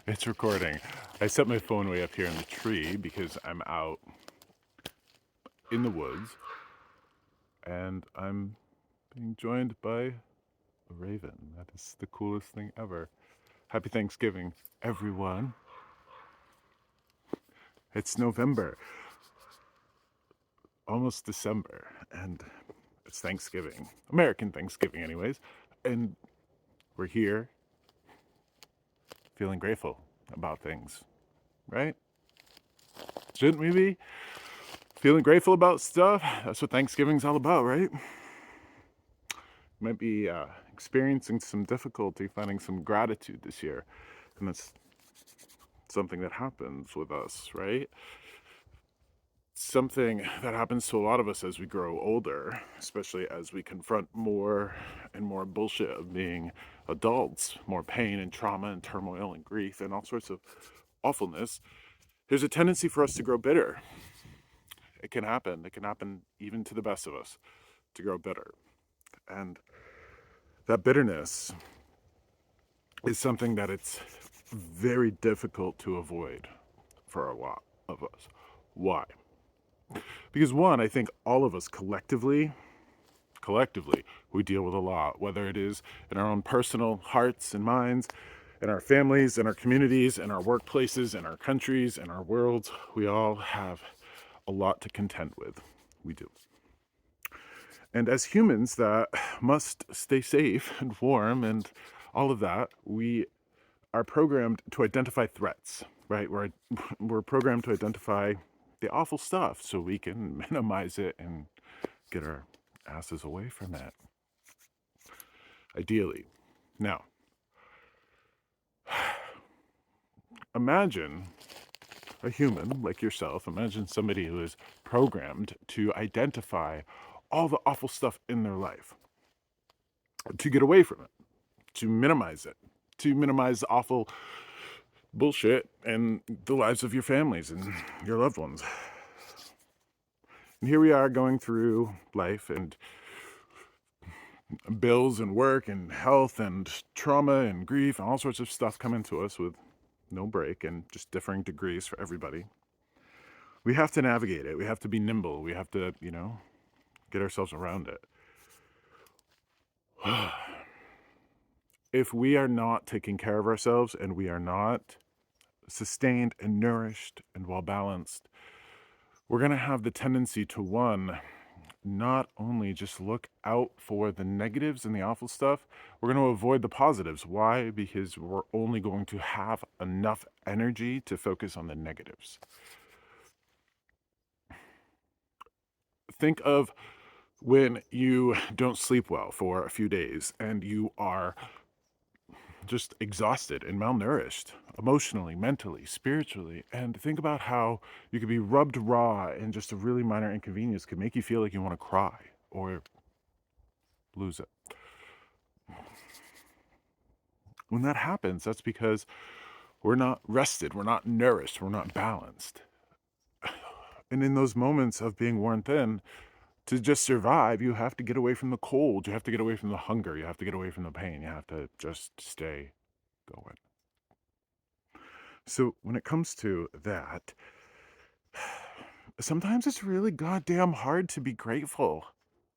It's recording. I set my phone way up here in the tree because I'm out in the woods and I'm being joined by a raven. That is the coolest thing ever. Happy Thanksgiving, everyone. It's November, almost December, and it's Thanksgiving. American Thanksgiving, anyways. And we're here feeling grateful about things, right? Shouldn't we be? Feeling grateful about stuff? That's what Thanksgiving's all about, right? Might be experiencing some difficulty finding some gratitude this year. And that's something that happens with us, right? Something that happens to a lot of us as we grow older, especially as we confront more and more bullshit of being adults, more pain and trauma and turmoil and grief and all sorts of awfulness. There's a tendency for us to grow bitter. It can happen. It can happen even to the best of us to grow bitter. And that bitterness is something that it's very difficult to avoid for a lot of us. Why? Because one, I think all of us collectively, we deal with a lot, whether it is in our own personal hearts and minds, in our families, in our communities, in our workplaces, in our countries, in our worlds. We all have a lot to contend with. We do. And as humans that must stay safe and warm and all of that, we are programmed to identify threats, right? We're programmed to identify the awful stuff so we can minimize it and get our asses away from it. Ideally. Now, imagine a human like yourself, imagine somebody who is programmed to identify all the awful stuff in their life, to get away from it, to minimize it, to minimize the awful bullshit in the lives of your families and your loved ones. And here we are going through life and bills and work and health and trauma and grief and all sorts of stuff coming to us with no break and just differing degrees for everybody. We have to navigate it. We have to be nimble. We have to, get ourselves around it. If we are not taking care of ourselves and we are not sustained and nourished and well balanced, we're going to have the tendency to, one, not only just look out for the negatives and the awful stuff, we're going to avoid the positives. Why? Because we're only going to have enough energy to focus on the negatives. Think of when you don't sleep well for a few days and you are just exhausted and malnourished emotionally, mentally, spiritually. And think about how you could be rubbed raw and just a really minor inconvenience could make you feel like you want to cry or lose it. When that happens, that's because we're not rested, we're not nourished, we're not balanced. And in those moments of being worn thin, to just survive, you have to get away from the cold, you have to get away from the hunger, you have to get away from the pain, you have to just stay going. So when it comes to that, sometimes it's really goddamn hard to be grateful.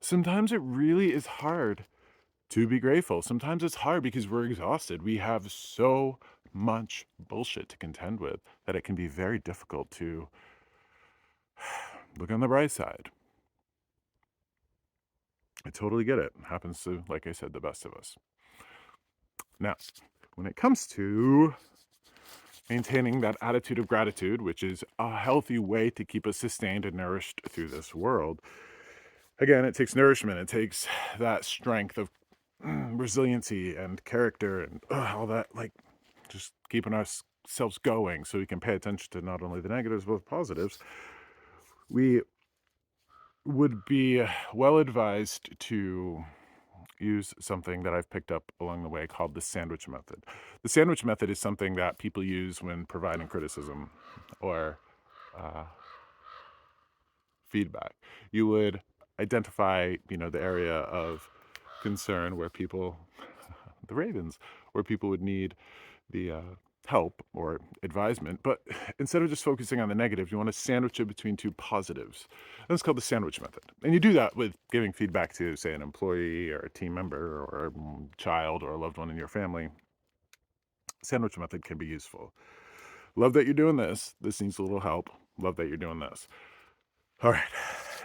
Sometimes it really is hard to be grateful. Sometimes it's hard because we're exhausted. We have so much bullshit to contend with that it can be very difficult to look on the bright side. I totally get it. It happens to, like I said, the best of us. Now, when it comes to maintaining that attitude of gratitude, which is a healthy way to keep us sustained and nourished through this world, again, it takes nourishment. It takes that strength of resiliency and character and all that, like just keeping ourselves going so we can pay attention to not only the negatives but the positives. We would be well advised to use something that I've picked up along the way called the sandwich method. The sandwich method is something that people use when providing criticism or feedback. You would identify, the area of concern where people, the ravens, where people would need the help or advisement, but instead of just focusing on the negative, you want to sandwich it between two positives. That's called the sandwich method. And you do that with giving feedback to, say, an employee or a team member or a child or a loved one in your family. Sandwich method can be useful. Love that you're doing this. This needs a little help. Love that you're doing this. All right.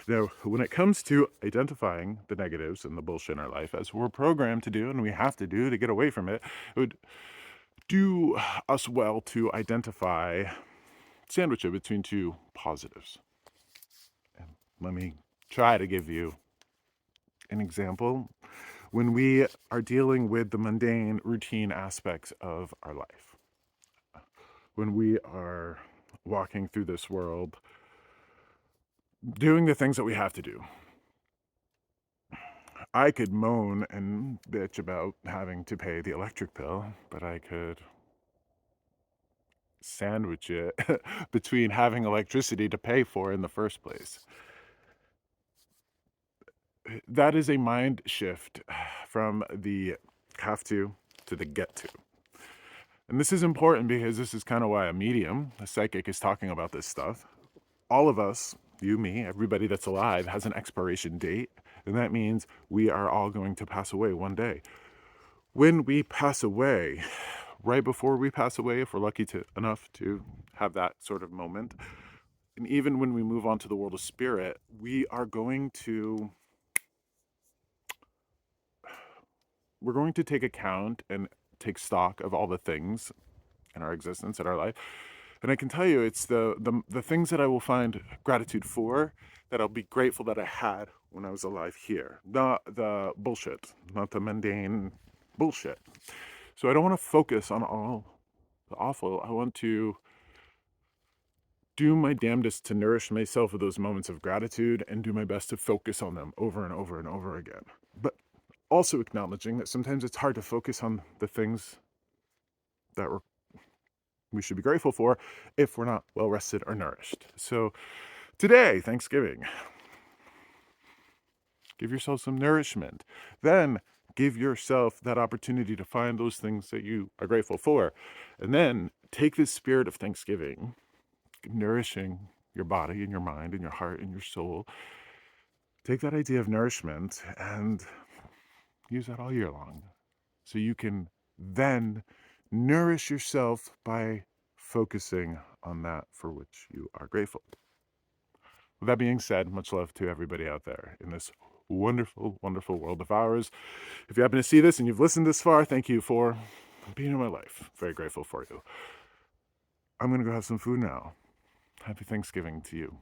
Now, when it comes to identifying the negatives and the bullshit in our life, as we're programmed to do and we have to do to get away from it, it would do us well to identify, sandwich it between two positives. And let me try to give you an example. When we are dealing with the mundane, routine aspects of our life, when we are walking through this world, doing the things that we have to do, I could moan and bitch about having to pay the electric bill, but I could sandwich it between having electricity to pay for in the first place. That is a mind shift from the have to the get to. And this is important because this is kind of why a medium, a psychic, is talking about this stuff. All of us, you, me, everybody that's alive, has an expiration date. And that means we are all going to pass away one day. When we pass away, right before we pass away, if we're lucky enough to have that sort of moment, and even when we move on to the world of spirit, we're going to take account and take stock of all the things in our existence, in our life. And I can tell you, it's the things that I will find gratitude for, that I'll be grateful that I had when I was alive here. Not the bullshit, not the mundane bullshit. So I don't want to focus on all the awful. I want to do my damnedest to nourish myself with those moments of gratitude and do my best to focus on them over and over and over again. But also acknowledging that sometimes it's hard to focus on the things that we should be grateful for if we're not well rested or nourished. So today, Thanksgiving, give yourself some nourishment. Then give yourself that opportunity to find those things that you are grateful for. And then take this spirit of Thanksgiving, nourishing your body and your mind and your heart and your soul. Take that idea of nourishment and use that all year long. So you can then nourish yourself by focusing on that for which you are grateful. With that being said, much love to everybody out there in this wonderful, wonderful world of ours. If you happen to see this and you've listened this far, thank you for being in my life. Very grateful for you. I'm going to go have some food now. Happy Thanksgiving to you.